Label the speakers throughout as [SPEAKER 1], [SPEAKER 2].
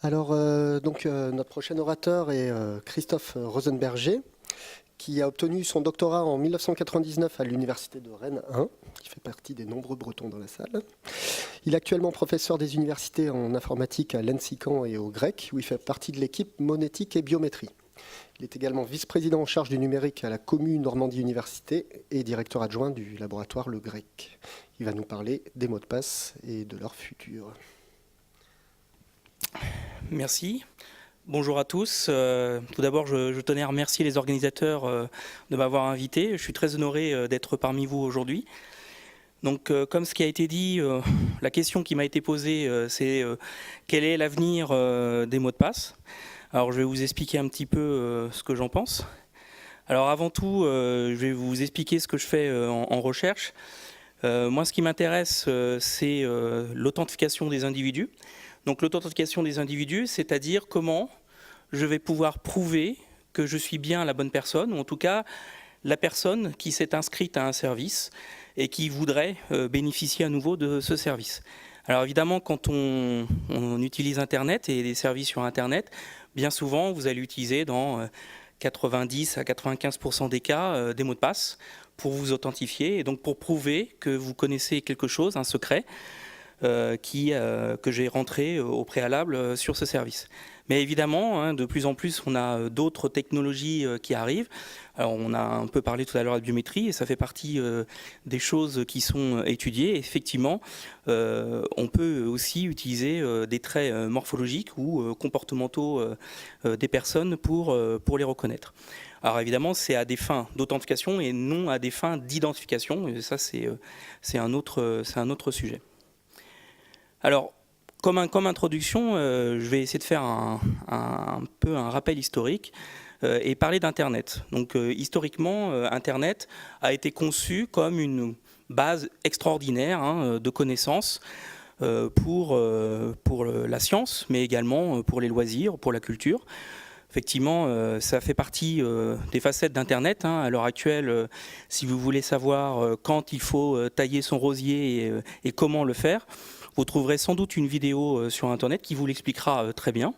[SPEAKER 1] Alors, notre prochain orateur est Christophe Rosenberger, qui a obtenu son doctorat en 1999 à l'Université de Rennes 1, qui fait partie des nombreux Bretons dans la salle. Il est actuellement professeur des universités en informatique à l'ENSICAN et au GREC, où il fait partie de l'équipe monétique et biométrie. Il est également vice-président en charge du numérique à la commune Normandie Université et directeur adjoint du laboratoire Le GREC. Il va nous parler des mots de passe et de leur futur.
[SPEAKER 2] Merci. Bonjour à tous. Tout d'abord, je tenais à remercier les organisateurs de m'avoir invité. Je suis très honoré d'être parmi vous aujourd'hui. Donc, comme ce qui a été dit, la question qui m'a été posée, c'est quel est l'avenir des mots de passe? Alors, je vais vous expliquer un petit peu ce que j'en pense. Alors, avant tout, je vais vous expliquer ce que je fais en recherche. Moi, ce qui m'intéresse, c'est l'authentification des individus. Donc l'authentification des individus, c'est-à-dire comment je vais pouvoir prouver que je suis bien la bonne personne, ou en tout cas la personne qui s'est inscrite à un service et qui voudrait bénéficier à nouveau de ce service. Alors évidemment, quand on utilise Internet et des services sur Internet, bien souvent vous allez utiliser dans 90 à 95% des cas des mots de passe pour vous authentifier et donc pour prouver que vous connaissez quelque chose, un secret, que j'ai rentré au préalable sur ce service. Mais évidemment, de plus en plus, on a d'autres technologies qui arrivent. Alors, on a un peu parlé tout à l'heure de la biométrie, et ça fait partie des choses qui sont étudiées. Effectivement, on peut aussi utiliser des traits morphologiques ou comportementaux des personnes pour les reconnaître. Alors évidemment, c'est à des fins d'authentification et non à des fins d'identification. Et ça, c'est un autre sujet. Alors, comme introduction, je vais essayer de faire un peu un rappel historique et parler d'Internet. Donc, historiquement, Internet a été conçu comme une base extraordinaire de connaissances pour la science, mais également pour les loisirs, pour la culture. Effectivement, ça fait partie des facettes d'Internet. À l'heure actuelle, si vous voulez savoir quand il faut tailler son rosier et comment le faire, vous trouverez sans doute une vidéo sur Internet qui vous l'expliquera très bien.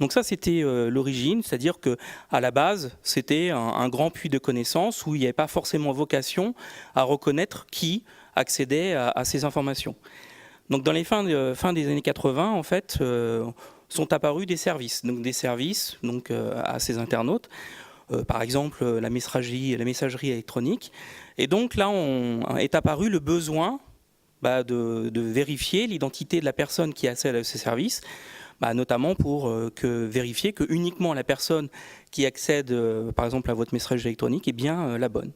[SPEAKER 2] Donc ça, c'était l'origine, c'est-à-dire qu'à la base, c'était un grand puits de connaissances où il n'y avait pas forcément vocation à reconnaître qui accédait à ces informations. Donc dans les fins des années 80, en fait, sont apparus des services, à ces internautes, par exemple la messagerie électronique. Et donc là, est apparu le besoin de vérifier l'identité de la personne qui accède à ces services, notamment pour vérifier que uniquement la personne qui accède, par exemple, à votre messagerie électronique est bien la bonne.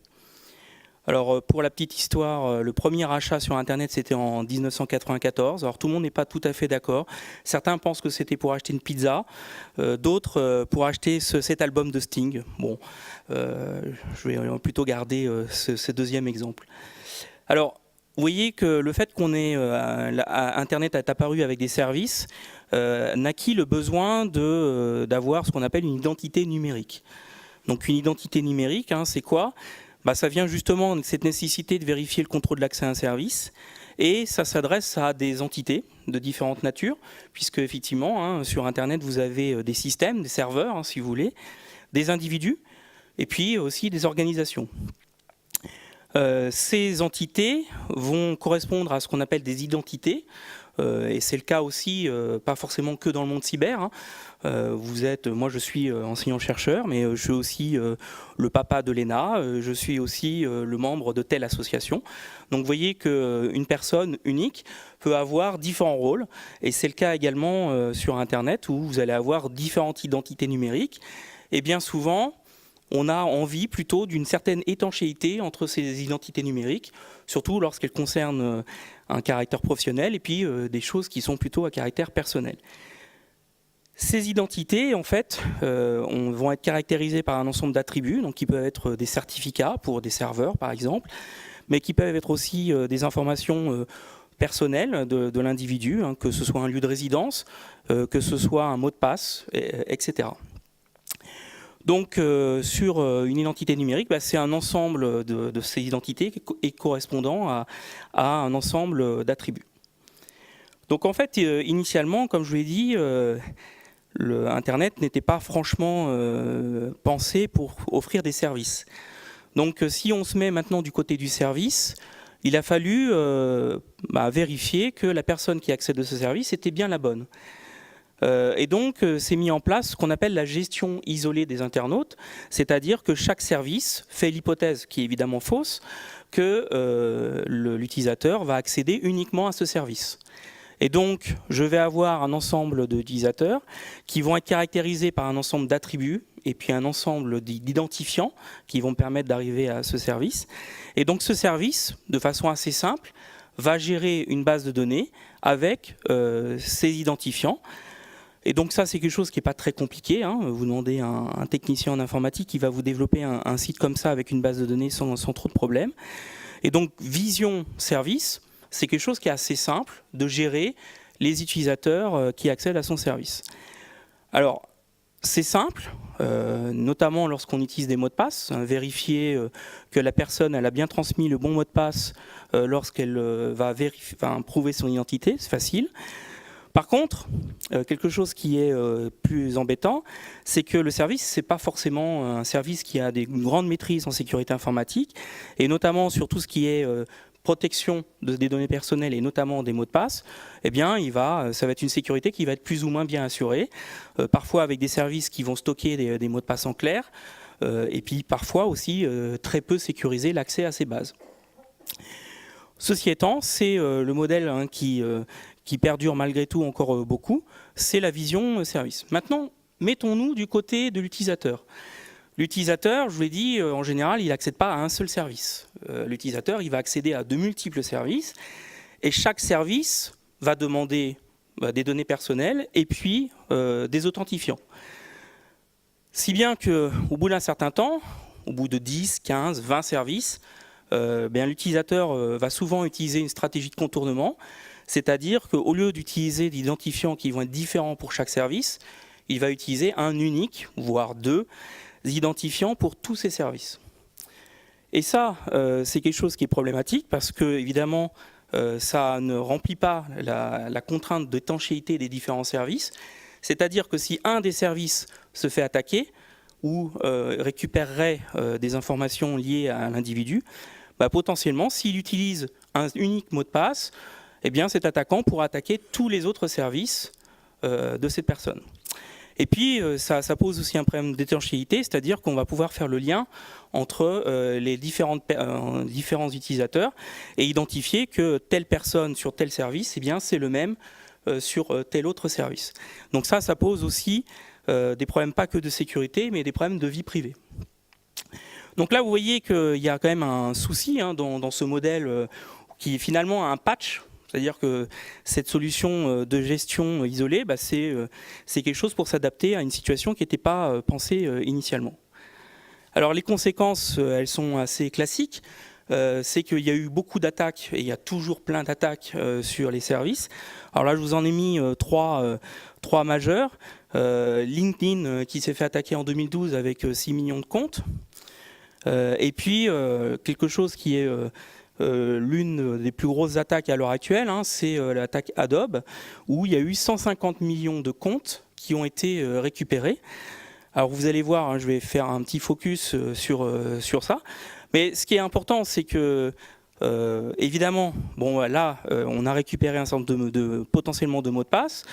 [SPEAKER 2] Alors, pour la petite histoire, le premier achat sur Internet, c'était en 1994. Alors, tout le monde n'est pas tout à fait d'accord. Certains pensent que c'était pour acheter une pizza, d'autres pour acheter cet album de Sting. Bon, je vais plutôt garder ce deuxième exemple. Alors, vous voyez que le fait qu'on ait Internet est apparu avec des services naquit le besoin d'avoir ce qu'on appelle une identité numérique. Donc une identité numérique, c'est quoi ? Ça vient justement de cette nécessité de vérifier le contrôle de l'accès à un service et ça s'adresse à des entités de différentes natures puisque effectivement sur Internet vous avez des systèmes, des serveurs si vous voulez, des individus et puis aussi des organisations. Ces entités vont correspondre à ce qu'on appelle des identités, et c'est le cas aussi, pas forcément que dans le monde cyber. Moi je suis enseignant-chercheur, mais je suis aussi le papa de l'ENA, je suis aussi le membre de telle association. Donc vous voyez qu'une personne unique peut avoir différents rôles, et c'est le cas également sur Internet, où vous allez avoir différentes identités numériques, et bien souvent, on a envie plutôt d'une certaine étanchéité entre ces identités numériques, surtout lorsqu'elles concernent un caractère professionnel et puis des choses qui sont plutôt à caractère personnel. Ces identités, en fait, vont être caractérisées par un ensemble d'attributs, donc qui peuvent être des certificats pour des serveurs, par exemple, mais qui peuvent être aussi des informations personnelles de l'individu, que ce soit un lieu de résidence, que ce soit un mot de passe, etc. Donc sur une identité numérique, c'est un ensemble de ces identités et correspondant à un ensemble d'attributs. Donc en fait, initialement, comme je vous l'ai dit, Internet n'était pas franchement pensé pour offrir des services. Donc si on se met maintenant du côté du service, il a fallu vérifier que la personne qui accède à ce service était bien la bonne. Et donc, c'est mis en place ce qu'on appelle la gestion isolée des internautes, c'est-à-dire que chaque service fait l'hypothèse, qui est évidemment fausse, que l'utilisateur va accéder uniquement à ce service. Et donc, je vais avoir un ensemble d'utilisateurs qui vont être caractérisés par un ensemble d'attributs et puis un ensemble d'identifiants qui vont permettre d'arriver à ce service. Et donc, ce service, de façon assez simple, va gérer une base de données avec ces identifiants. Et donc ça, c'est quelque chose qui n'est pas très compliqué. Hein. Vous demandez à un technicien en informatique qui va vous développer un site comme ça avec une base de données sans trop de problèmes. Et donc, vision service, c'est quelque chose qui est assez simple de gérer les utilisateurs qui accèdent à son service. Alors, c'est simple, notamment lorsqu'on utilise des mots de passe, vérifier que la personne elle a bien transmis le bon mot de passe lorsqu'elle va prouver son identité, c'est facile. Par contre, quelque chose qui est plus embêtant, c'est que le service, ce n'est pas forcément un service qui a une grande maîtrise en sécurité informatique, et notamment sur tout ce qui est protection des données personnelles et notamment des mots de passe, eh bien, ça va être une sécurité qui va être plus ou moins bien assurée, parfois avec des services qui vont stocker des mots de passe en clair, et puis parfois aussi très peu sécuriser l'accès à ces bases. Ceci étant, c'est le modèle qui perdure malgré tout encore beaucoup, c'est la vision service. Maintenant, mettons-nous du côté de l'utilisateur. L'utilisateur, je vous l'ai dit, en général, il n'accède pas à un seul service. L'utilisateur, il va accéder à de multiples services, et chaque service va demander des données personnelles et puis des authentifiants. Si bien qu'au bout d'un certain temps, au bout de 10, 15, 20 services, l'utilisateur va souvent utiliser une stratégie de contournement, c'est-à-dire qu'au lieu d'utiliser des identifiants qui vont être différents pour chaque service, il va utiliser un unique, voire deux, identifiants pour tous ces services. Et ça, c'est quelque chose qui est problématique parce que, évidemment, ça ne remplit pas la contrainte d'étanchéité des différents services. C'est-à-dire que si un des services se fait attaquer ou récupérerait des informations liées à l'individu, potentiellement, s'il utilise un unique mot de passe, eh bien, cet attaquant pourra attaquer tous les autres services de cette personne. Et puis, ça pose aussi un problème d'étanchéité, c'est-à-dire qu'on va pouvoir faire le lien entre les différents utilisateurs et identifier que telle personne sur tel service, eh bien, c'est le même sur tel autre service. Donc ça pose aussi des problèmes pas que de sécurité, mais des problèmes de vie privée. Donc là, vous voyez qu'il y a quand même un souci dans ce modèle qui est finalement un patch. C'est-à-dire que cette solution de gestion isolée, c'est quelque chose pour s'adapter à une situation qui n'était pas pensée initialement. Alors les conséquences, elles sont assez classiques. C'est qu'il y a eu beaucoup d'attaques, et il y a toujours plein d'attaques sur les services. Alors là, je vous en ai mis trois majeures. LinkedIn qui s'est fait attaquer en 2012 avec 6 millions de comptes. Et puis, quelque chose qui est... l'une des plus grosses attaques à l'heure actuelle, c'est l'attaque Adobe, où il y a eu 150 millions de comptes qui ont été récupérés. Alors vous allez voir, je vais faire un petit focus sur ça. Mais ce qui est important, c'est que, évidemment, là, on a récupéré un certain nombre potentiellement de mots de passe,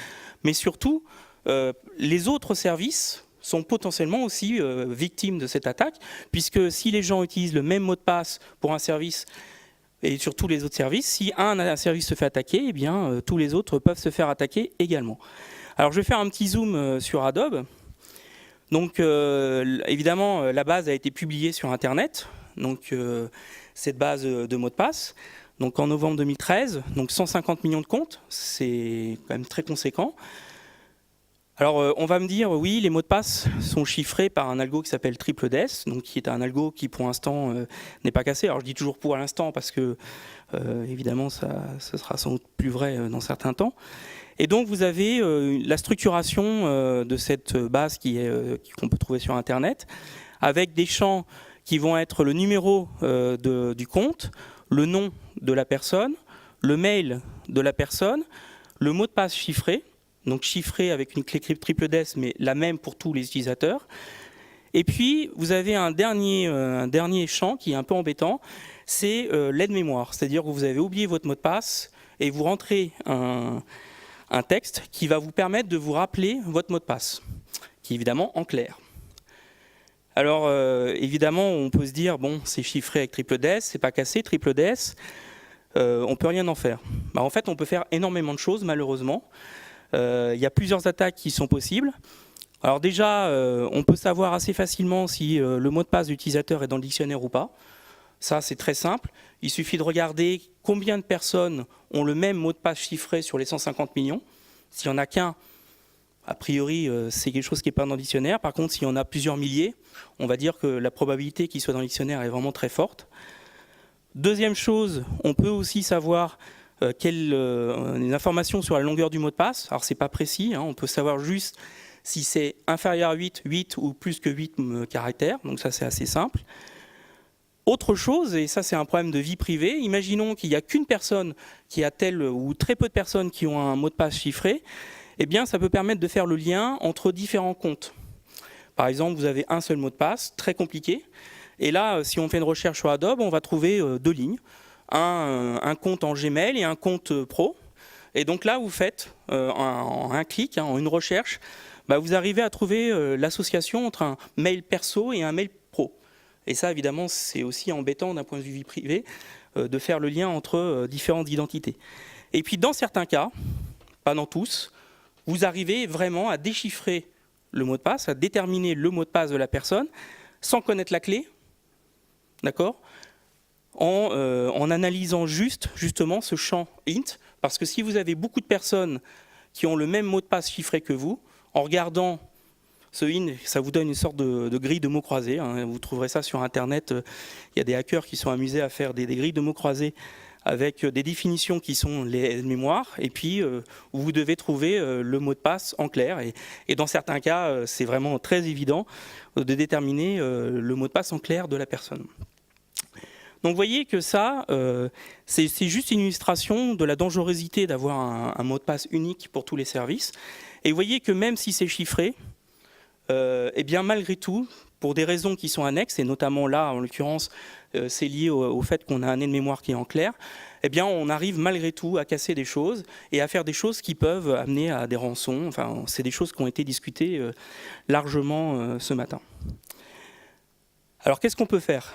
[SPEAKER 2] mais surtout, les autres services sont potentiellement aussi victimes de cette attaque, puisque si les gens utilisent le même mot de passe pour un service, et sur tous les autres services, si un service se fait attaquer, eh bien, tous les autres peuvent se faire attaquer également. Alors, je vais faire un petit zoom sur Adobe. Donc, évidemment, la base a été publiée sur Internet, donc cette base de mots de passe. Donc, en novembre 2013, donc 150 millions de comptes, c'est quand même très conséquent. Alors, on va me dire, oui, les mots de passe sont chiffrés par un algo qui s'appelle TripleDES, donc qui est un algo qui, pour l'instant, n'est pas cassé. Alors, je dis toujours pour l'instant parce que, évidemment, ce sera sans doute plus vrai dans certains temps. Et donc, vous avez la structuration de cette base qu'on peut trouver sur Internet, avec des champs qui vont être le numéro du compte, le nom de la personne, le mail de la personne, le mot de passe chiffré, donc chiffré avec une clé triple DES, mais la même pour tous les utilisateurs. Et puis, vous avez un dernier champ qui est un peu embêtant, c'est l'aide-mémoire. C'est-à-dire que vous avez oublié votre mot de passe et vous rentrez un texte qui va vous permettre de vous rappeler votre mot de passe, qui est évidemment en clair. Alors, évidemment, on peut se dire, bon, c'est chiffré avec triple DES, c'est pas cassé, triple DES, on peut rien en faire. Bah, en fait, on peut faire énormément de choses, malheureusement. Il y a plusieurs attaques qui sont possibles. Alors déjà, on peut savoir assez facilement si le mot de passe de l'utilisateur est dans le dictionnaire ou pas. Ça, c'est très simple. Il suffit de regarder combien de personnes ont le même mot de passe chiffré sur les 150 millions. S'il n'y en a qu'un, a priori, c'est quelque chose qui n'est pas dans le dictionnaire. Par contre, s'il y en a plusieurs milliers, on va dire que la probabilité qu'il soit dans le dictionnaire est vraiment très forte. Deuxième chose, on peut aussi savoir les informations sur la longueur du mot de passe. Alors, ce n'est pas précis, hein, on peut savoir juste si c'est inférieur à 8, 8 ou plus que 8 caractères. Donc ça, c'est assez simple. Autre chose, et ça c'est un problème de vie privée, imaginons qu'il n'y a qu'une personne qui a tel ou très peu de personnes qui ont un mot de passe chiffré, eh bien ça peut permettre de faire le lien entre différents comptes. Par exemple, vous avez un seul mot de passe, très compliqué, et là, si on fait une recherche sur Adobe, on va trouver deux lignes, un compte en Gmail et un compte pro, et donc là, vous faites en un clic, en une recherche, vous arrivez à trouver l'association entre un mail perso et un mail pro. Et ça, évidemment, c'est aussi embêtant d'un point de vue vie privée de faire le lien entre différentes identités. Et puis, dans certains cas, pas dans tous, vous arrivez vraiment à déchiffrer le mot de passe, à déterminer le mot de passe de la personne, sans connaître la clé, d'accord, en analysant justement ce champ int, parce que si vous avez beaucoup de personnes qui ont le même mot de passe chiffré que vous, en regardant ce int, ça vous donne une sorte de grille de mots croisés. Hein. Vous trouverez ça sur Internet. Il y a des hackers qui sont amusés à faire des grilles de mots croisés avec des définitions qui sont les mémoires. Et puis, vous devez trouver le mot de passe en clair. Et dans certains cas, c'est vraiment très évident de déterminer le mot de passe en clair de la personne. Donc vous voyez que ça, c'est juste une illustration de la dangerosité d'avoir un mot de passe unique pour tous les services. Et vous voyez que même si c'est chiffré, eh bien malgré tout, pour des raisons qui sont annexes, et notamment là, en l'occurrence, c'est lié au fait qu'on a un aide-mémoire qui est en clair, eh bien on arrive malgré tout à casser des choses et à faire des choses qui peuvent amener à des rançons. Enfin, c'est des choses qui ont été discutées largement ce matin. Alors qu'est-ce qu'on peut faire ?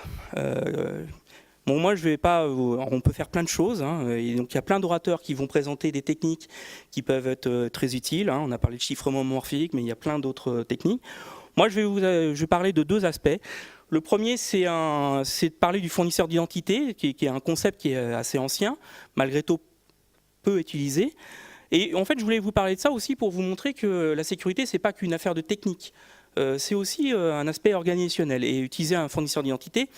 [SPEAKER 2] Bon, moi, je vais pas. On peut faire plein de choses. Hein, et donc, il y a plein d'orateurs qui vont présenter des techniques qui peuvent être très utiles. Hein. On a parlé de chiffrement morphique, mais il y a plein d'autres techniques. Moi, je vais parler de deux aspects. Le premier, c'est de parler du fournisseur d'identité, qui est un concept qui est assez ancien, malgré tout peu utilisé. Et en fait, je voulais vous parler de ça aussi pour vous montrer que la sécurité, c'est pas qu'une affaire de technique. C'est aussi un aspect organisationnel. Et utiliser un fournisseur d'identité,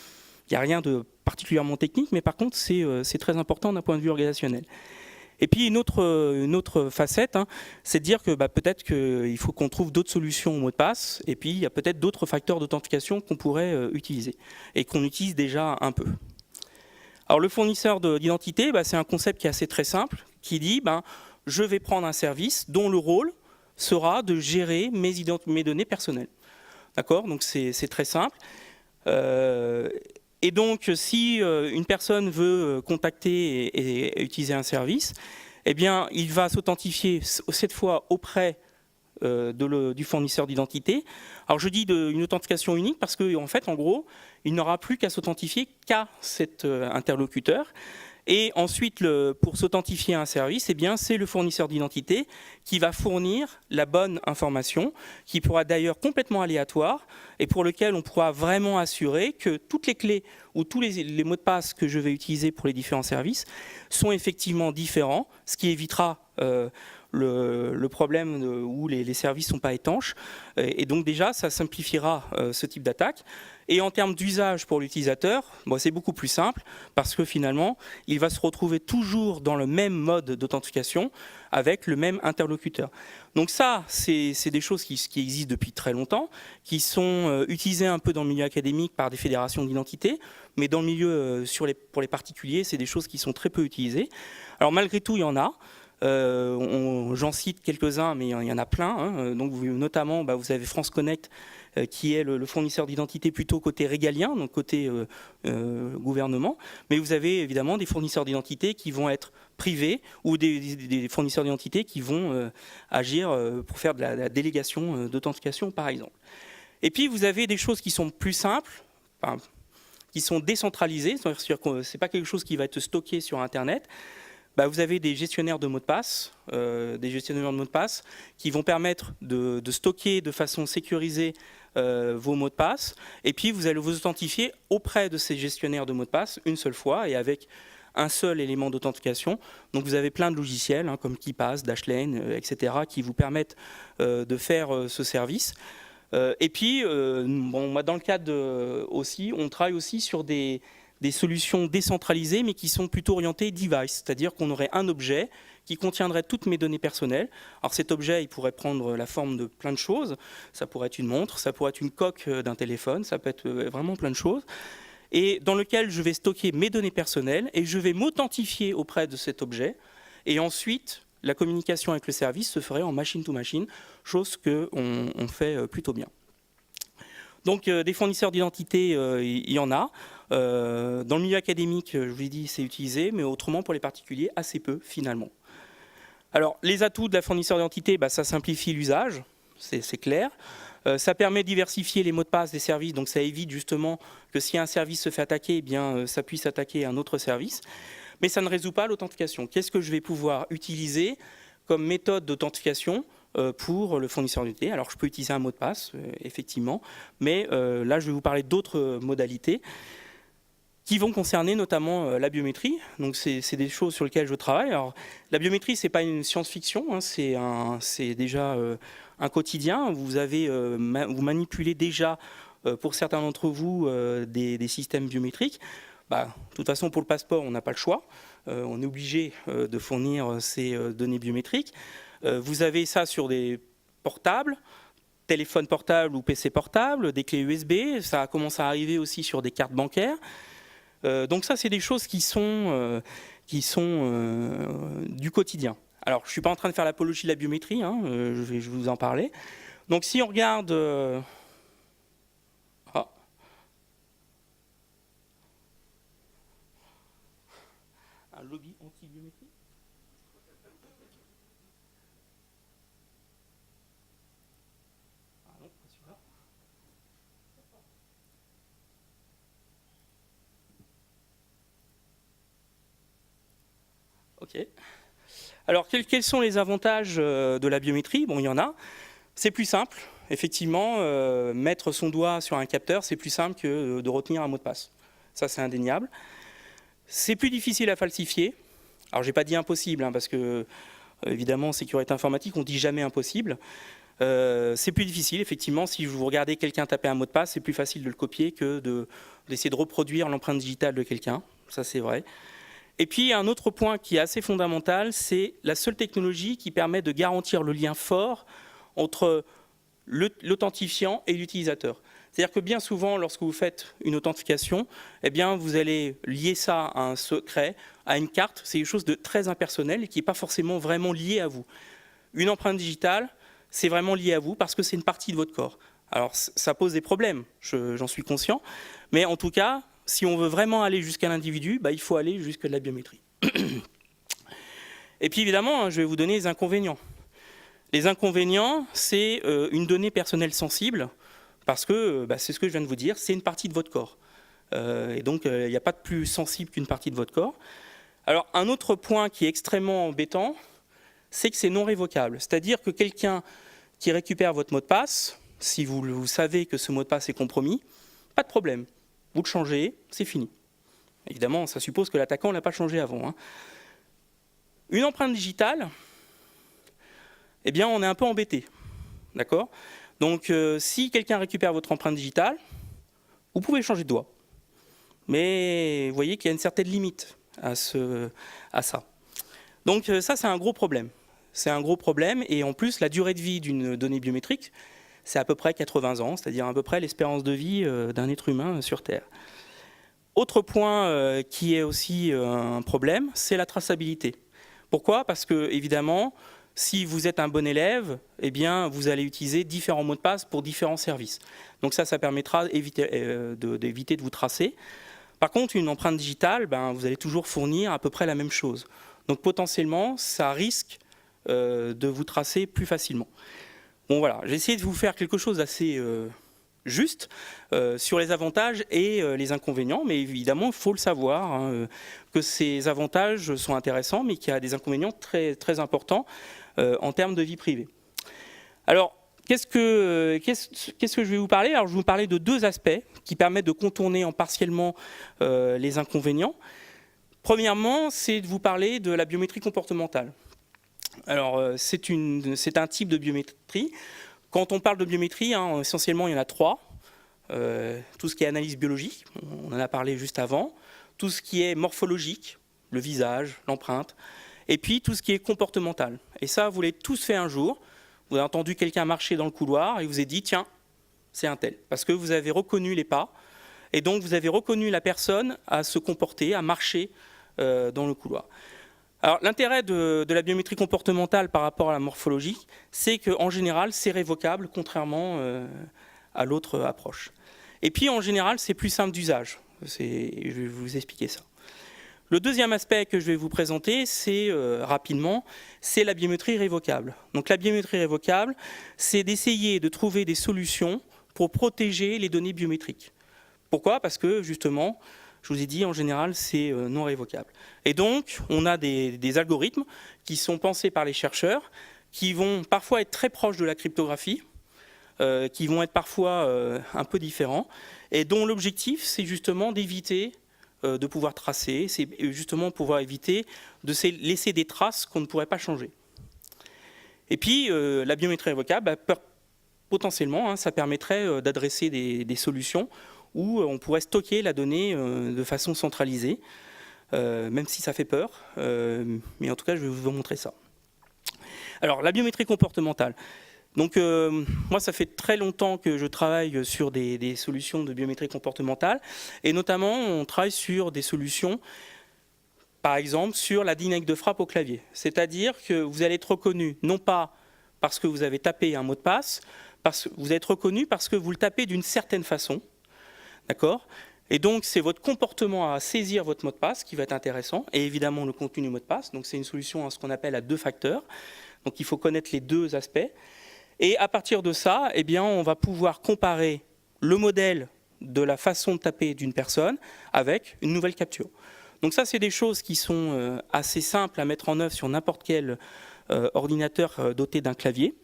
[SPEAKER 2] il n'y a rien de particulièrement technique, mais par contre, c'est très important d'un point de vue organisationnel. Et puis, une autre facette, hein, c'est de dire que peut-être qu'il faut qu'on trouve d'autres solutions au mot de passe, et puis il y a peut-être d'autres facteurs d'authentification qu'on pourrait utiliser, et qu'on utilise déjà un peu. Alors, le fournisseur d'identité, c'est un concept qui est assez très simple, qui dit, je vais prendre un service dont le rôle sera de gérer mes données personnelles. D'accord ? Donc, c'est très simple. Et donc, si une personne veut contacter et utiliser un service, eh bien, il va s'authentifier cette fois auprès du fournisseur d'identité. Alors, je dis une authentification unique parce qu'en fait, en gros, il n'aura plus qu'à s'authentifier qu'à cet interlocuteur. Et ensuite, pour s'authentifier à un service, eh bien, c'est le fournisseur d'identité qui va fournir la bonne information, qui pourra d'ailleurs complètement aléatoire, et pour lequel on pourra vraiment assurer que toutes les clés ou tous les mots de passe que je vais utiliser pour les différents services sont effectivement différents, ce qui évitera le problème où les services ne sont pas étanches. Et donc déjà, ça simplifiera ce type d'attaque. Et en termes d'usage pour l'utilisateur, c'est beaucoup plus simple parce que finalement, il va se retrouver toujours dans le même mode d'authentification avec le même interlocuteur. Donc ça, c'est des choses qui existent depuis très longtemps, qui sont utilisées un peu dans le milieu académique par des fédérations d'identité, mais dans le milieu, pour les particuliers, c'est des choses qui sont très peu utilisées. Alors malgré tout, il y en a. J'en cite quelques-uns, mais il y en a plein. Hein. Donc, notamment, vous avez France Connect, qui est le fournisseur d'identité plutôt côté régalien, donc côté gouvernement. Mais vous avez évidemment des fournisseurs d'identité qui vont être privés ou des fournisseurs d'identité qui vont agir pour faire de la délégation d'authentification, par exemple. Et puis, vous avez des choses qui sont plus simples, qui sont décentralisées, c'est-à-dire que ce n'est pas quelque chose qui va être stocké sur Internet. Vous avez des gestionnaires de mots de passe, qui vont permettre de stocker de façon sécurisée vos mots de passe, et puis vous allez vous authentifier auprès de ces gestionnaires de mots de passe une seule fois et avec un seul élément d'authentification. Donc vous avez plein de logiciels comme KeePass, Dashlane, etc. qui vous permettent de faire ce service. Et puis, moi, dans le cadre aussi, on travaille aussi sur des solutions décentralisées, mais qui sont plutôt orientées device, c'est-à-dire qu'on aurait un objet qui contiendrait toutes mes données personnelles. Alors cet objet, il pourrait prendre la forme de plein de choses. Ça pourrait être une montre, ça pourrait être une coque d'un téléphone, ça peut être vraiment plein de choses. Et dans lequel je vais stocker mes données personnelles et je vais m'authentifier auprès de cet objet. Et ensuite, la communication avec le service se ferait en machine-to-machine, chose qu'on fait plutôt bien. Donc des fournisseurs d'identité, il y en a. Dans le milieu académique, je vous l'ai dit, c'est utilisé, mais autrement pour les particuliers, assez peu finalement. Alors les atouts de la fournisseur d'identité, ça simplifie l'usage, c'est clair. Ça permet de diversifier les mots de passe des services, donc ça évite justement que si un service se fait attaquer, ça puisse attaquer un autre service. Mais ça ne résout pas l'authentification. Qu'est-ce que je vais pouvoir utiliser comme méthode d'authentification pour le fournisseur d'identité? Alors je peux utiliser un mot de passe, effectivement, mais là je vais vous parler d'autres modalités qui vont concerner notamment la biométrie. Donc c'est des choses sur lesquelles je travaille. Alors la biométrie, c'est pas une science-fiction, c'est déjà un quotidien. Vous manipulez déjà, pour certains d'entre vous, des systèmes biométriques. De toute façon, pour le passeport, on n'a pas le choix. On est obligé de fournir ces données biométriques. Vous avez ça sur des portables, téléphones portables ou PC portables, des clés USB. Ça commence à arriver aussi sur des cartes bancaires. Donc ça, c'est des choses qui sont du quotidien. Alors, je ne suis pas en train de faire l'apologie de la biométrie, je vais vous en parler. Donc si on regarde... un lobby anti-biométrie. Ah non, pas celui-là. Ok. Alors, quels sont les avantages de la biométrie? Bon, il y en a. C'est plus simple, effectivement. Mettre son doigt sur un capteur, c'est plus simple que de retenir un mot de passe. Ça, c'est indéniable. C'est plus difficile à falsifier. Alors, je n'ai pas dit impossible, parce que, évidemment, en sécurité informatique, on ne dit jamais impossible. C'est plus difficile, effectivement. Si vous regardez quelqu'un taper un mot de passe, c'est plus facile de le copier que d'essayer de reproduire l'empreinte digitale de quelqu'un. Ça, c'est vrai. Et puis, un autre point qui est assez fondamental, c'est la seule technologie qui permet de garantir le lien fort entre l'authentifiant et l'utilisateur. C'est-à-dire que bien souvent, lorsque vous faites une authentification, vous allez lier ça à un secret, à une carte. C'est quelque chose de très impersonnel et qui n'est pas forcément vraiment lié à vous. Une empreinte digitale, c'est vraiment lié à vous parce que c'est une partie de votre corps. Alors, ça pose des problèmes, j'en suis conscient. Mais en tout cas, si on veut vraiment aller jusqu'à l'individu, il faut aller jusqu'à la biométrie. Et puis évidemment, je vais vous donner les inconvénients. Les inconvénients, c'est une donnée personnelle sensible, parce que c'est ce que je viens de vous dire, c'est une partie de votre corps. Et donc, il n'y a pas de plus sensible qu'une partie de votre corps. Alors, un autre point qui est extrêmement embêtant, c'est que c'est non révocable. C'est-à-dire que quelqu'un qui récupère votre mot de passe, si vous savez que ce mot de passe est compromis, pas de problème. Vous le changez, c'est fini. Évidemment, ça suppose que l'attaquant ne l'a pas changé avant. Une empreinte digitale, on est un peu embêté. D'accord ? Donc, si quelqu'un récupère votre empreinte digitale, vous pouvez changer de doigt. Mais vous voyez qu'il y a une certaine limite à ça. Donc, ça, c'est un gros problème. C'est un gros problème. Et en plus, la durée de vie d'une donnée biométrique, c'est à peu près 80 ans, c'est-à-dire à peu près l'espérance de vie d'un être humain sur Terre. Autre point qui est aussi un problème, c'est la traçabilité. Pourquoi ? Parce que, évidemment, si vous êtes un bon élève, eh bien, vous allez utiliser différents mots de passe pour différents services. Donc ça permettra d'éviter de vous tracer. Par contre, une empreinte digitale, vous allez toujours fournir à peu près la même chose. Donc potentiellement, ça risque de vous tracer plus facilement. Bon voilà, j'ai essayé de vous faire quelque chose d'assez juste sur les avantages et les inconvénients, mais évidemment, il faut le savoir, que ces avantages sont intéressants, mais qu'il y a des inconvénients très, très importants en termes de vie privée. Alors, qu'est-ce que je vais vous parler ? Alors, je vais vous parler de deux aspects qui permettent de contourner partiellement les inconvénients. Premièrement, c'est de vous parler de la biométrie comportementale. Alors, c'est un type de biométrie. Quand on parle de biométrie, essentiellement, il y en a trois. Tout ce qui est analyse biologique, on en a parlé juste avant. Tout ce qui est morphologique, le visage, l'empreinte. Et puis, tout ce qui est comportemental. Et ça, vous l'avez tous fait un jour. Vous avez entendu quelqu'un marcher dans le couloir et vous avez dit, tiens, c'est un tel. Parce que vous avez reconnu les pas. Et donc, vous avez reconnu la personne à se comporter, à marcher dans le couloir. Alors, l'intérêt de la biométrie comportementale par rapport à la morphologie, c'est qu'en général, c'est révocable, contrairement à l'autre approche. Et puis, en général, c'est plus simple d'usage. Je vais vous expliquer ça. Le deuxième aspect que je vais vous présenter, c'est rapidement, c'est la biométrie révocable. Donc, la biométrie révocable, c'est d'essayer de trouver des solutions pour protéger les données biométriques. Pourquoi ? Parce que, justement, je vous ai dit, en général, c'est non révocable. Et donc, on a des algorithmes qui sont pensés par les chercheurs, qui vont parfois être très proches de la cryptographie, qui vont être parfois un peu différents, et dont l'objectif, c'est justement d'éviter de pouvoir tracer, c'est justement pouvoir éviter de laisser des traces qu'on ne pourrait pas changer. Et puis, la biométrie révocable, potentiellement, ça permettrait d'adresser des solutions où on pourrait stocker la donnée de façon centralisée, même si ça fait peur, mais en tout cas, je vais vous montrer ça. Alors, la biométrie comportementale. Donc, moi, ça fait très longtemps que je travaille sur des solutions de biométrie comportementale, et notamment, on travaille sur des solutions, par exemple, sur la dynamique de frappe au clavier. C'est-à-dire que vous allez être reconnu, non pas parce que vous avez tapé un mot de passe, vous allez être reconnu parce que vous le tapez d'une certaine façon. D'accord ? Et donc, c'est votre comportement à saisir votre mot de passe qui va être intéressant, et évidemment le contenu du mot de passe. Donc, c'est une solution à ce qu'on appelle à deux facteurs. Donc, il faut connaître les deux aspects. Et à partir de ça, eh bien, on va pouvoir comparer le modèle de la façon de taper d'une personne avec une nouvelle capture. Donc, ça, c'est des choses qui sont assez simples à mettre en œuvre sur n'importe quel ordinateur doté d'un clavier.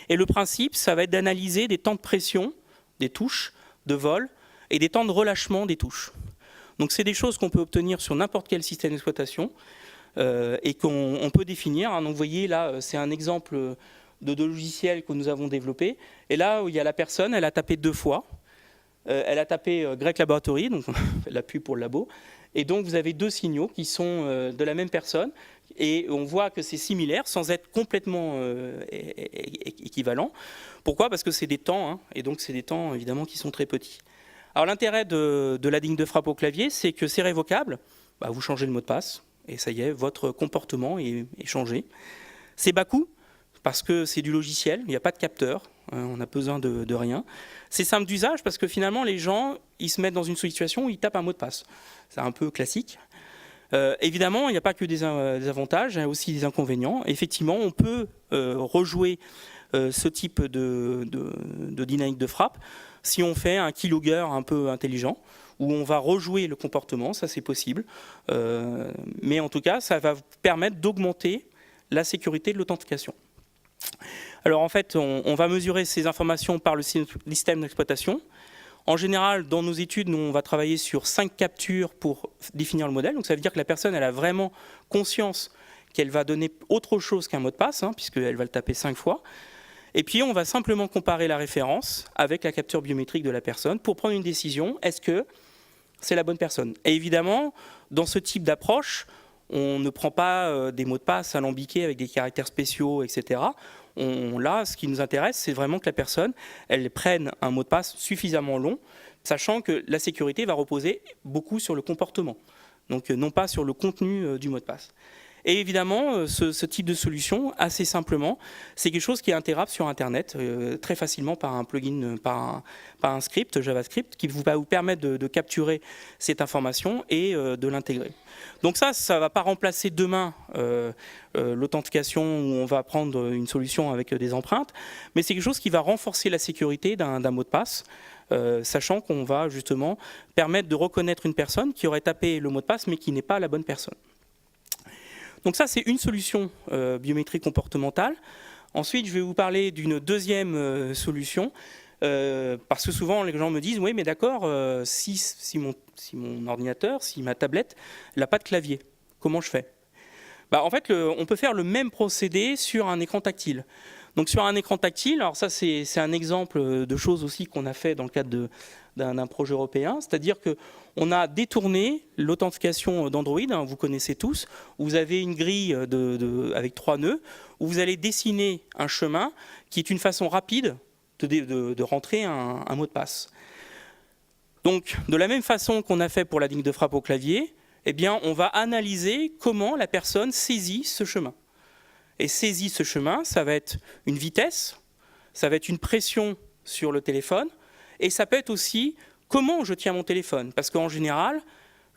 [SPEAKER 2] Et le principe, ça va être d'analyser des temps de pression des touches, de vol et des temps de relâchement des touches. Donc c'est des choses qu'on peut obtenir sur n'importe quel système d'exploitation et qu'on peut définir. Donc vous voyez là, c'est un exemple de logiciel que nous avons développé. Et là, où il y a la personne, elle a tapé 2 fois. Elle a tapé Grec Laboratory, donc on fait la pub pour le labo. Et donc vous avez 2 signaux qui sont de la même personne. Et on voit que c'est similaire sans être complètement équivalent. Pourquoi ? Parce que c'est des temps, et donc c'est des temps évidemment qui sont très petits. Alors l'intérêt de la ligne de frappe au clavier, c'est que c'est révocable. Vous changez le mot de passe et ça y est, votre comportement est changé. C'est bas coût parce que c'est du logiciel, il n'y a pas de capteur, on n'a besoin de rien. C'est simple d'usage parce que finalement les gens, ils se mettent dans une situation où ils tapent un mot de passe. C'est un peu classique. Évidemment, il n'y a pas que des avantages, il y a aussi des inconvénients. Effectivement, on peut rejouer ce type de dynamique de frappe si on fait un keylogger un peu intelligent, où on va rejouer le comportement, ça c'est possible. Mais en tout cas, ça va permettre d'augmenter la sécurité de l'authentification. Alors en fait, on va mesurer ces informations par le système d'exploitation. En général, dans nos études, nous, on va travailler sur 5 captures pour définir le modèle. Donc ça veut dire que la personne, elle a vraiment conscience qu'elle va donner autre chose qu'un mot de passe, puisqu'elle va le taper 5 fois. Et puis, on va simplement comparer la référence avec la capture biométrique de la personne pour prendre une décision. Est-ce que c'est la bonne personne ? Et évidemment, dans ce type d'approche, on ne prend pas des mots de passe alambiqués avec des caractères spéciaux, etc. Là, ce qui nous intéresse, c'est vraiment que la personne, elle prenne un mot de passe suffisamment long, sachant que la sécurité va reposer beaucoup sur le comportement, donc non pas sur le contenu du mot de passe. Et évidemment, ce type de solution, assez simplement, c'est quelque chose qui est intégrable sur Internet très facilement par un plugin, par un script JavaScript qui va vous permettre de capturer cette information et de l'intégrer. Donc ça ne va pas remplacer demain l'authentification où on va prendre une solution avec des empreintes, mais c'est quelque chose qui va renforcer la sécurité d'un mot de passe, sachant qu'on va justement permettre de reconnaître une personne qui aurait tapé le mot de passe mais qui n'est pas la bonne personne. Donc ça, c'est une solution biométrie comportementale. Ensuite, je vais vous parler d'une deuxième solution, parce que souvent, les gens me disent « Oui, mais d'accord, si mon ordinateur, si ma tablette n'a pas de clavier, comment je fais ?» En fait, on peut faire le même procédé sur un écran tactile. Donc sur un écran tactile, alors ça c'est un exemple de choses aussi qu'on a fait dans le cadre d'un projet européen, c'est-à-dire qu'on a détourné l'authentification d'Android, hein, vous connaissez tous, où vous avez une grille avec 3 nœuds, où vous allez dessiner un chemin qui est une façon rapide de rentrer un mot de passe. Donc de la même façon qu'on a fait pour la ligne de frappe au clavier, eh bien, on va analyser comment la personne saisit ce chemin. Et saisit ce chemin, ça va être une vitesse, ça va être une pression sur le téléphone, et ça peut être aussi comment je tiens mon téléphone. Parce qu'en général,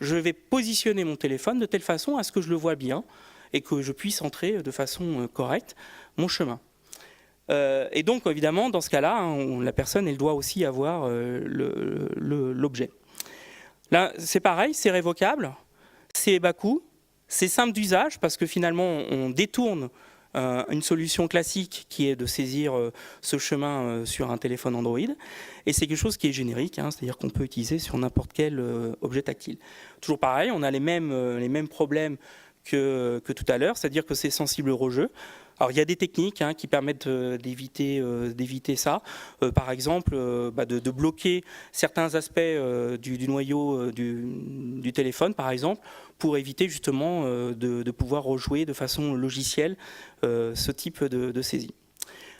[SPEAKER 2] je vais positionner mon téléphone de telle façon à ce que je le vois bien et que je puisse entrer de façon correcte mon chemin. Et donc, évidemment, dans ce cas-là, hein, la personne, elle doit aussi avoir l'objet. Là, c'est pareil, c'est révocable, c'est bas coût, c'est simple d'usage parce que finalement, on détourne une solution classique qui est de saisir ce chemin sur un téléphone Android, et c'est quelque chose qui est générique, hein, c'est-à-dire qu'on peut utiliser sur n'importe quel objet tactile. Toujours pareil, on a les mêmes problèmes que tout à l'heure, c'est-à-dire que c'est sensible au rejeu. Alors il y a des techniques hein, qui permettent d'éviter ça, par exemple de bloquer certains aspects du noyau du téléphone par exemple, pour éviter justement de pouvoir rejouer de façon logicielle ce type de saisie.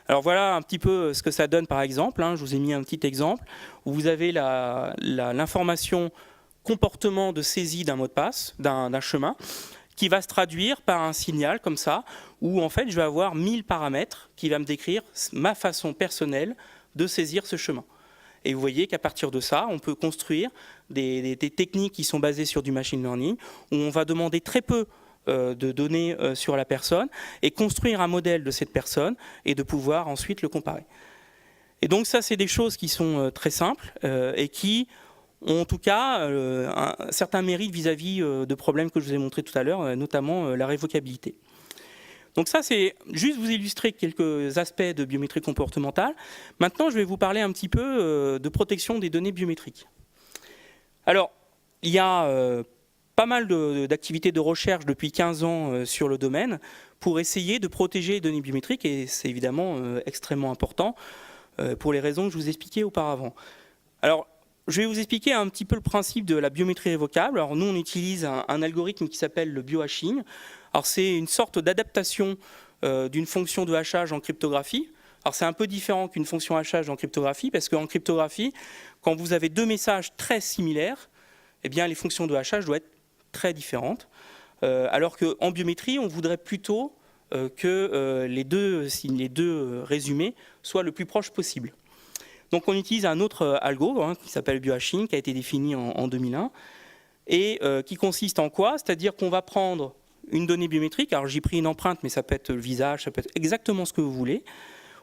[SPEAKER 2] Alors voilà un petit peu ce que ça donne par exemple, hein, je vous ai mis un petit exemple où vous avez l'information comportement de saisie d'un mot de passe, d'un chemin, qui va se traduire par un signal comme ça, où en fait je vais avoir 1000 paramètres qui va me décrire ma façon personnelle de saisir ce chemin. Et vous voyez qu'à partir de ça, on peut construire des techniques qui sont basées sur du machine learning, où on va demander très peu de données sur la personne, et construire un modèle de cette personne, et de pouvoir ensuite le comparer. Et donc ça, c'est des choses qui sont très simples, et qui ont en tout cas un certain mérite vis-à-vis de problèmes que je vous ai montrés tout à l'heure, notamment la révocabilité. Donc ça, c'est juste vous illustrer quelques aspects de biométrie comportementale. Maintenant, je vais vous parler un petit peu de protection des données biométriques. Alors, il y a pas mal d'activités de recherche depuis 15 ans sur le domaine pour essayer de protéger les données biométriques, et c'est évidemment extrêmement important pour les raisons que je vous expliquais auparavant. Alors, je vais vous expliquer un petit peu le principe de la biométrie révocable. Alors nous, on utilise un algorithme qui s'appelle le biohashing. Alors c'est une sorte d'adaptation d'une fonction de hachage en cryptographie. Alors c'est un peu différent qu'une fonction hachage en cryptographie, parce qu'en cryptographie, quand vous avez deux messages très similaires, eh bien les fonctions de hachage doivent être très différentes. Alors qu'en biométrie, on voudrait plutôt que les deux résumés soient le plus proches possible. Donc on utilise un autre algo qui s'appelle biohashing, qui a été défini en 2001, et qui consiste en quoi? C'est-à-dire qu'on va prendre une donnée biométrique, alors j'ai pris une empreinte, mais ça peut être le visage, ça peut être exactement ce que vous voulez.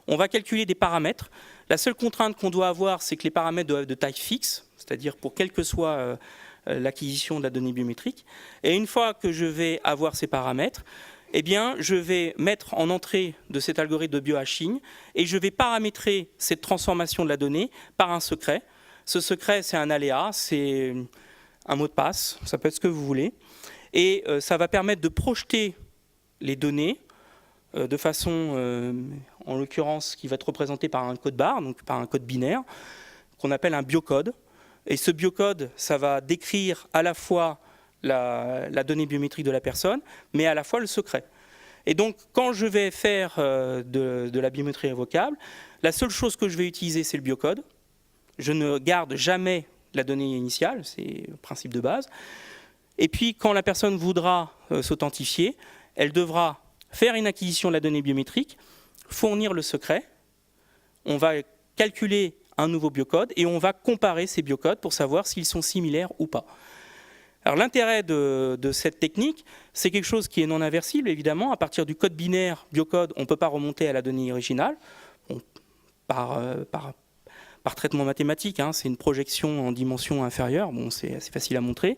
[SPEAKER 2] On va calculer des paramètres. La seule contrainte qu'on doit avoir, c'est que les paramètres doivent être de taille fixe, c'est-à-dire pour quelle que soit l'acquisition de la donnée biométrique. Et une fois que je vais avoir ces paramètres, eh bien, je vais mettre en entrée de cet algorithme de biohashing et je vais paramétrer cette transformation de la donnée par un secret. Ce secret, c'est un aléa, c'est un mot de passe, ça peut être ce que vous voulez. Et ça va permettre de projeter les données de façon, en l'occurrence, qui va être représentée par un code barre, donc par un code binaire, qu'on appelle un biocode. Et ce biocode, ça va décrire à la fois la donnée biométrique de la personne, mais à la fois le secret. Et donc, quand je vais faire de la biométrie révocable, la seule chose que je vais utiliser, c'est le biocode. Je ne garde jamais la donnée initiale, c'est le principe de base. Et puis, quand la personne voudra s'authentifier, elle devra faire une acquisition de la donnée biométrique, fournir le secret, on va calculer un nouveau biocode et on va comparer ces biocodes pour savoir s'ils sont similaires ou pas. Alors l'intérêt de cette technique, c'est quelque chose qui est non inversible, évidemment. À partir du code binaire biocode, on ne peut pas remonter à la donnée originale. Bon, par traitement mathématique, hein, c'est une projection en dimension inférieure, bon, c'est assez facile à montrer.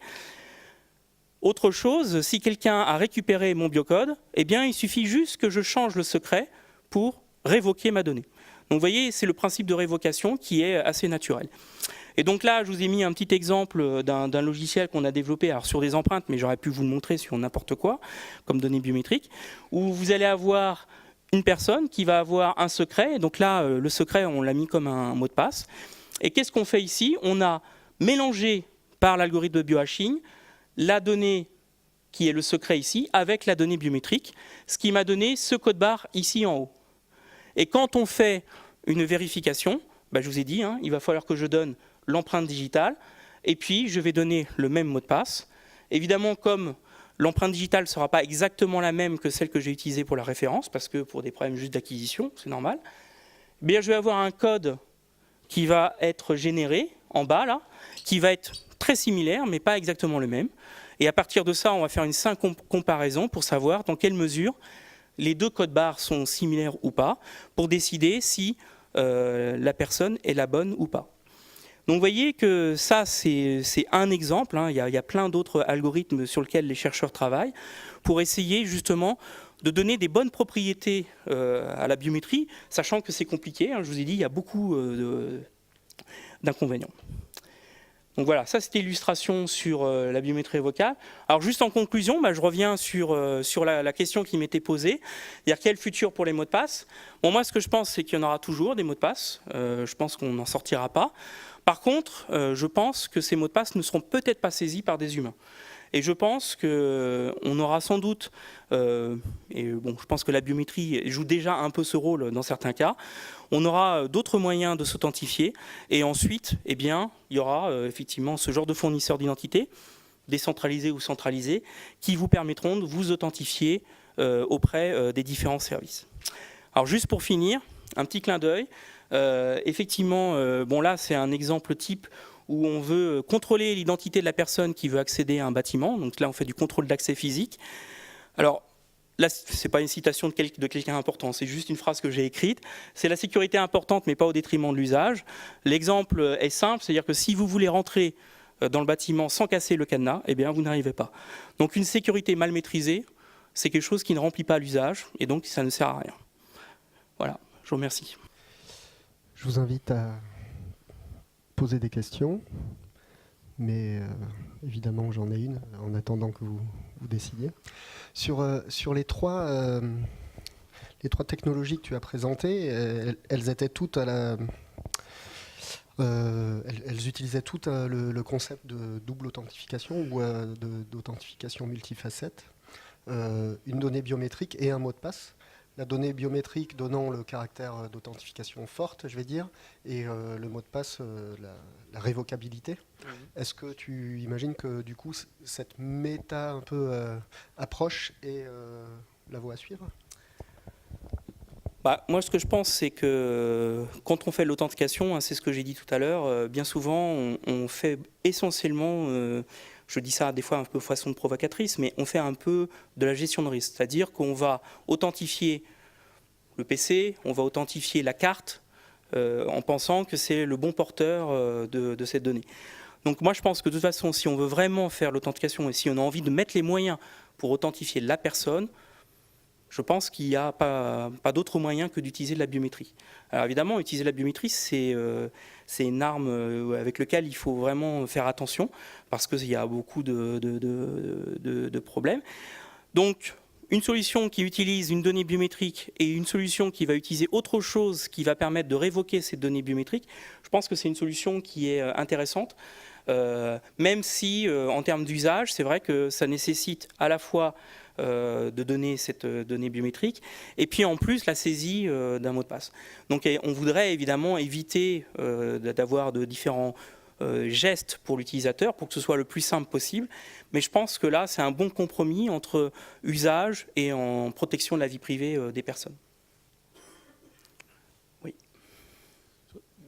[SPEAKER 2] Autre chose, si quelqu'un a récupéré mon biocode, eh bien, il suffit juste que je change le secret pour révoquer ma donnée. Donc vous voyez, c'est le principe de révocation qui est assez naturel. Et donc là, je vous ai mis un petit exemple d'un logiciel qu'on a développé alors sur des empreintes, mais j'aurais pu vous le montrer sur n'importe quoi, comme données biométriques, où vous allez avoir une personne qui va avoir un secret. Et donc là, le secret, on l'a mis comme un mot de passe. Et qu'est-ce qu'on fait ici? On a mélangé par l'algorithme de biohashing la donnée qui est le secret ici avec la donnée biométrique, ce qui m'a donné ce code barre ici en haut. Et quand on fait une vérification, je vous ai dit, hein, il va falloir que je donne l'empreinte digitale, et puis je vais donner le même mot de passe. Évidemment, comme l'empreinte digitale ne sera pas exactement la même que celle que j'ai utilisée pour la référence, parce que pour des problèmes juste d'acquisition, c'est normal, je vais avoir un code qui va être généré en bas, là, qui va être très similaire, mais pas exactement le même. Et à partir de ça, on va faire une simple comparaison pour savoir dans quelle mesure les deux codes barres sont similaires ou pas, pour décider si la personne est la bonne ou pas. Donc vous voyez que ça, c'est un exemple, hein. Il y a plein d'autres algorithmes sur lesquels les chercheurs travaillent pour essayer justement de donner des bonnes propriétés à la biométrie, sachant que c'est compliqué, hein. Je vous ai dit, il y a beaucoup d'inconvénients. Donc voilà, ça c'était l'illustration sur la biométrie révocable. Alors juste en conclusion, je reviens sur la question qui m'était posée, c'est-à-dire quel futur pour les mots de passe. Bon, moi ce que je pense, c'est qu'il y en aura toujours des mots de passe, je pense qu'on n'en sortira pas. Par contre, je pense que ces mots de passe ne seront peut-être pas saisis par des humains. Et je pense qu'on aura sans doute, je pense que la biométrie joue déjà un peu ce rôle dans certains cas, on aura d'autres moyens de s'authentifier, et ensuite, il y aura effectivement ce genre de fournisseurs d'identité, décentralisés ou centralisés, qui vous permettront de vous authentifier auprès des différents services. Alors juste pour finir, un petit clin d'œil. Effectivement, là c'est un exemple type où on veut contrôler l'identité de la personne qui veut accéder à un bâtiment. Donc là, on fait du contrôle d'accès physique. Alors là, ce n'est pas une citation de quelqu'un important, c'est juste une phrase que j'ai écrite. C'est la sécurité importante, mais pas au détriment de l'usage. L'exemple est simple, c'est-à-dire que si vous voulez rentrer dans le bâtiment sans casser le cadenas, vous n'arrivez pas. Donc une sécurité mal maîtrisée, c'est quelque chose qui ne remplit pas l'usage, et donc ça ne sert à rien. Voilà, je vous remercie.
[SPEAKER 1] Je vous invite à poser des questions, mais évidemment j'en ai une en attendant que vous décidiez. Sur les trois technologies que tu as présentées, elles étaient toutes à elles utilisaient toutes le concept de double authentification ou d'authentification multifacette, une donnée biométrique et un mot de passe. La donnée biométrique donnant le caractère d'authentification forte, je vais dire, et le mot de passe, la révocabilité. Est-ce que tu imagines que du coup, cette méta un peu approche est la voie à suivre?
[SPEAKER 2] Moi, ce que je pense, c'est que quand on fait l'authentification, c'est ce que j'ai dit tout à l'heure, bien souvent, on fait essentiellement... je dis ça des fois un peu de façon provocatrice, mais on fait un peu de la gestion de risque. C'est-à-dire qu'on va authentifier le PC, on va authentifier la carte en pensant que c'est le bon porteur de cette donnée. Donc moi, je pense que de toute façon, si on veut vraiment faire l'authentification et si on a envie de mettre les moyens pour authentifier la personne, je pense qu'il n'y a pas d'autre moyen que d'utiliser de la biométrie. Alors évidemment, utiliser la biométrie, c'est une arme avec laquelle il faut vraiment faire attention, parce qu'il y a beaucoup de problèmes. Donc, une solution qui utilise une donnée biométrique et une solution qui va utiliser autre chose qui va permettre de révoquer cette donnée biométrique, je pense que c'est une solution qui est intéressante, même si, en termes d'usage, c'est vrai que ça nécessite à la fois de donner cette donnée biométrique et puis en plus la saisie d'un mot de passe. Donc on voudrait évidemment éviter d'avoir de différents geste pour l'utilisateur, pour que ce soit le plus simple possible. Mais je pense que là, c'est un bon compromis entre usage et en protection de la vie privée des personnes. Oui.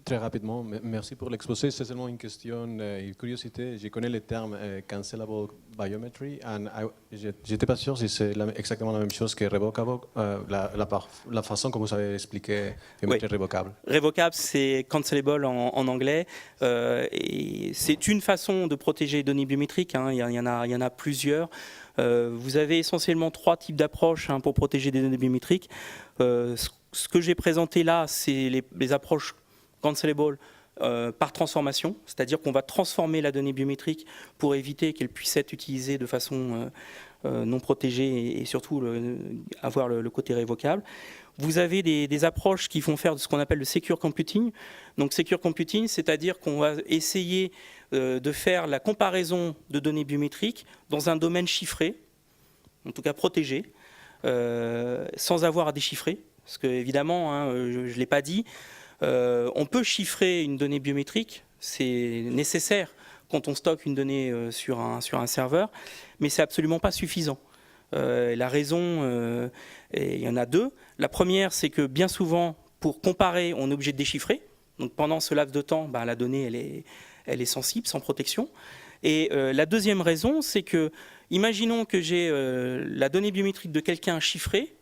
[SPEAKER 3] Très rapidement, merci pour l'exposé. C'est seulement une question, une curiosité. Je connais le terme cancelable biometry, et je n'étais pas sûr si c'est exactement la même chose que revocable, la façon comme vous avez expliqué biométrie révocable.
[SPEAKER 2] Révocable, c'est cancelable en anglais. Et c'est une façon de protéger les données biométriques. Hein. Il y en a plusieurs. Vous avez essentiellement 3 types d'approches pour protéger des données biométriques. Ce que j'ai présenté là, c'est les approches cancelable par transformation, c'est-à-dire qu'on va transformer la donnée biométrique pour éviter qu'elle puisse être utilisée de façon non protégée et surtout avoir le côté révocable. Vous avez des approches qui font faire de ce qu'on appelle le secure computing. Donc secure computing, c'est-à-dire qu'on va essayer de faire la comparaison de données biométriques dans un domaine chiffré, en tout cas protégé, sans avoir à déchiffrer, parce que évidemment, je ne l'ai pas dit, on peut chiffrer une donnée biométrique, c'est nécessaire quand on stocke une donnée sur un serveur, mais c'est absolument pas suffisant. La raison, il y en a 2. La première, c'est que bien souvent, pour comparer, on est obligé de déchiffrer. Donc pendant ce laps de temps, la donnée, elle est sensible, sans protection. Et la deuxième raison, c'est que, imaginons que j'ai la donnée biométrique de quelqu'un chiffrée.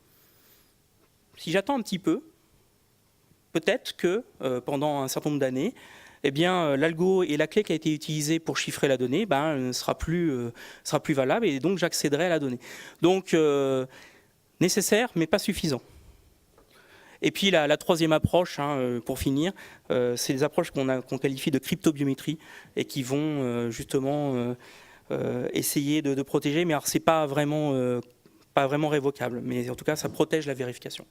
[SPEAKER 2] Si j'attends un petit peu, peut-être que pendant un certain nombre d'années, l'algo et la clé qui a été utilisée pour chiffrer la donnée ne sera plus valable et donc j'accéderai à la donnée. Donc nécessaire mais pas suffisant. Et puis la troisième approche, pour finir, c'est les approches qu'on qualifie de cryptobiométrie et qui vont justement essayer de protéger, mais alors c'est pas vraiment révocable, mais en tout cas ça protège la vérification.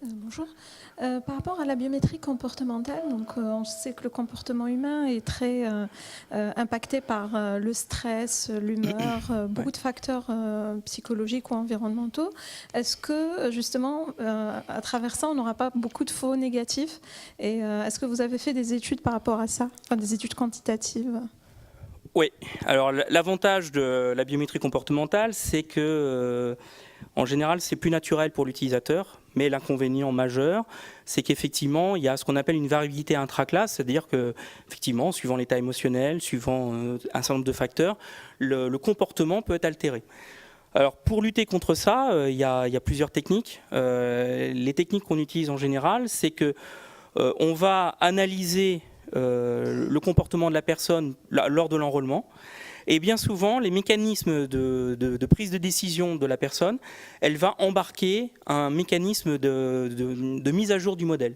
[SPEAKER 4] Bonjour. Par rapport à la biométrie comportementale, donc, on sait que le comportement humain est très impacté par le stress, l'humeur, beaucoup de facteurs psychologiques ou environnementaux. Est-ce que justement, à travers ça, on n'aura pas beaucoup de faux négatifs? Et est-ce que vous avez fait des études par rapport à ça, enfin, des études quantitatives?
[SPEAKER 2] Oui. Alors l'avantage de la biométrie comportementale, c'est que en général, c'est plus naturel pour l'utilisateur, mais l'inconvénient majeur, c'est qu'effectivement, il y a ce qu'on appelle une variabilité intraclasse, c'est-à-dire que, effectivement, suivant l'état émotionnel, suivant un certain nombre de facteurs, le comportement peut être altéré. Alors, pour lutter contre ça, il y a plusieurs techniques. Les techniques qu'on utilise en général, c'est que on va analyser le comportement de la personne lors de l'enrôlement. Et bien souvent, les mécanismes de prise de décision de la personne, elle va embarquer un mécanisme de mise à jour du modèle.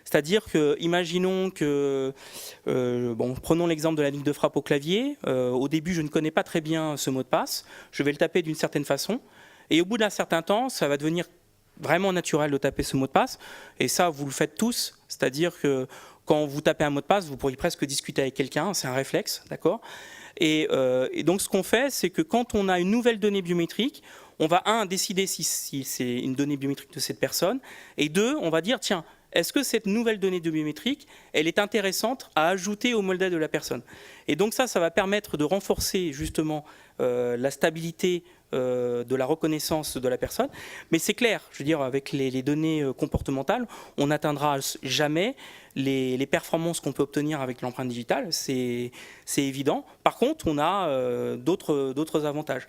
[SPEAKER 2] C'est-à-dire que, imaginons que, prenons l'exemple de la ligne de frappe au clavier, au début je ne connais pas très bien ce mot de passe, je vais le taper d'une certaine façon, et au bout d'un certain temps, ça va devenir vraiment naturel de taper ce mot de passe, et ça vous le faites tous, c'est-à-dire que quand vous tapez un mot de passe, vous pourriez presque discuter avec quelqu'un, c'est un réflexe, d'accord ? Et donc ce qu'on fait, c'est que quand on a une nouvelle donnée biométrique, on va décider si c'est une donnée biométrique de cette personne, et 2, on va dire, tiens, est-ce que cette nouvelle donnée biométrique, elle est intéressante à ajouter au modèle de la personne? Et donc ça va permettre de renforcer justement la stabilité de la reconnaissance de la personne. Mais c'est clair, je veux dire, avec les données comportementales, on n'atteindra jamais les performances qu'on peut obtenir avec l'empreinte digitale, c'est évident. Par contre, on a d'autres avantages.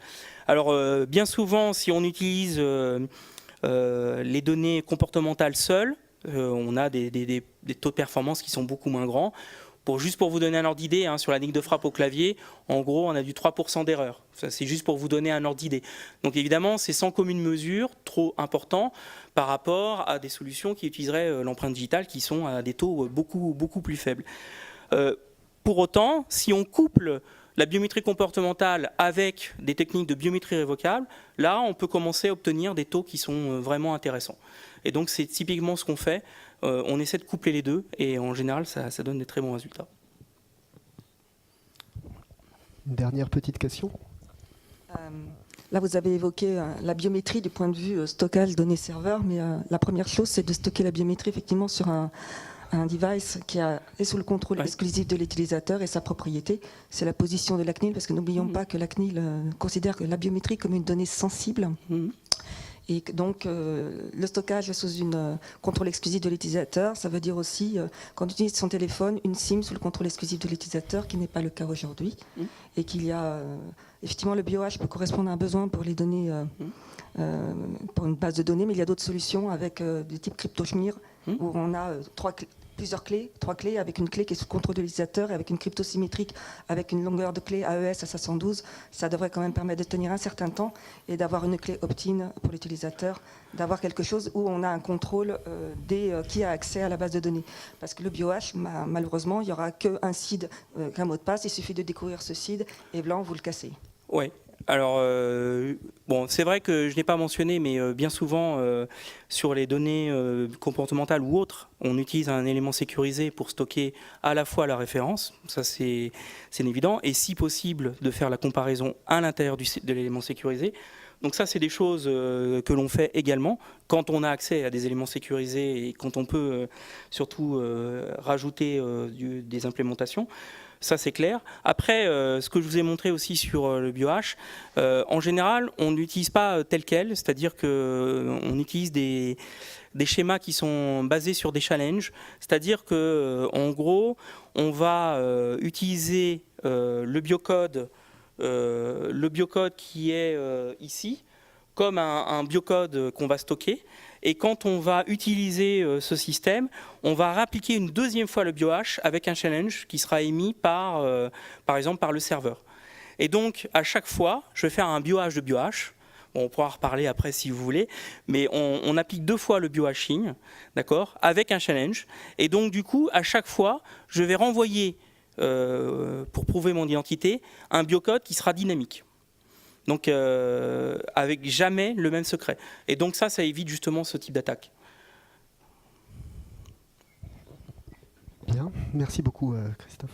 [SPEAKER 2] Alors, bien souvent, si on utilise les données comportementales seules, on a des taux de performance qui sont beaucoup moins grands. Juste pour vous donner un ordre d'idée, sur la ligne de frappe au clavier, en gros, on a du 3% d'erreur. C'est juste pour vous donner un ordre d'idée. Donc évidemment, c'est sans commune mesure, trop important par rapport à des solutions qui utiliseraient l'empreinte digitale, qui sont à des taux beaucoup, beaucoup plus faibles. Pour autant, si on couple la biométrie comportementale avec des techniques de biométrie révocable, là, on peut commencer à obtenir des taux qui sont vraiment intéressants. Et donc, c'est typiquement ce qu'on fait. On essaie de coupler les deux et en général, ça donne des très bons résultats.
[SPEAKER 1] Une dernière petite question.
[SPEAKER 5] Là, vous avez évoqué la biométrie du point de vue stockage données serveurs, mais la première chose, c'est de stocker la biométrie effectivement sur un un device qui est sous le contrôle exclusif de l'utilisateur et sa propriété. C'est la position de la CNIL, parce que n'oublions pas que la CNIL considère que la biométrie comme une donnée sensible. Et donc, le stockage sous une contrôle exclusif de l'utilisateur, ça veut dire aussi, quand on utilise son téléphone, une SIM sous le contrôle exclusif de l'utilisateur, qui n'est pas le cas aujourd'hui. Et qu'il y a, effectivement, le BioH peut correspondre à un besoin pour les données, pour une base de données, mais il y a d'autres solutions avec du type CryptoSchmir, où on a trois clés, avec une clé qui est sous contrôle de l'utilisateur et avec une crypto symétrique, avec une longueur de clé AES à 512. Ça devrait quand même permettre de tenir un certain temps et d'avoir une clé opt-in pour l'utilisateur, d'avoir quelque chose où on a un contrôle qui a accès à la base de données. Parce que le BioH, malheureusement, il n'y aura qu'un seed, qu'un mot de passe. Il suffit de découvrir ce seed et blanc, vous le cassez.
[SPEAKER 2] Oui. Alors, bon, c'est vrai que je n'ai pas mentionné, mais bien souvent, sur les données comportementales ou autres, on utilise un élément sécurisé pour stocker à la fois la référence, ça c'est évident, et si possible, de faire la comparaison à l'intérieur de l'élément sécurisé. Donc ça, c'est des choses que l'on fait également quand on a accès à des éléments sécurisés et quand on peut surtout rajouter des implémentations. Ça, c'est clair. Après, ce que je vous ai montré aussi sur le BioH, en général, on n'utilise pas tel quel, c'est-à-dire qu'on utilise des schémas qui sont basés sur des challenges, c'est-à-dire qu'en gros, on va utiliser le biocode qui est ici, comme un biocode qu'on va stocker. Et quand on va utiliser ce système, on va réappliquer une deuxième fois le BioH avec un challenge qui sera émis par exemple par le serveur. Et donc, à chaque fois, je vais faire un BioH de BioH. Bon, on pourra en reparler après si vous voulez, mais on applique 2 fois le biohashing, d'accord, avec un challenge. Et donc, du coup, à chaque fois, je vais renvoyer, pour prouver mon identité, un biocode qui sera dynamique. Donc, avec jamais le même secret. Et donc ça évite justement ce type d'attaque.
[SPEAKER 1] Bien, merci beaucoup Christophe.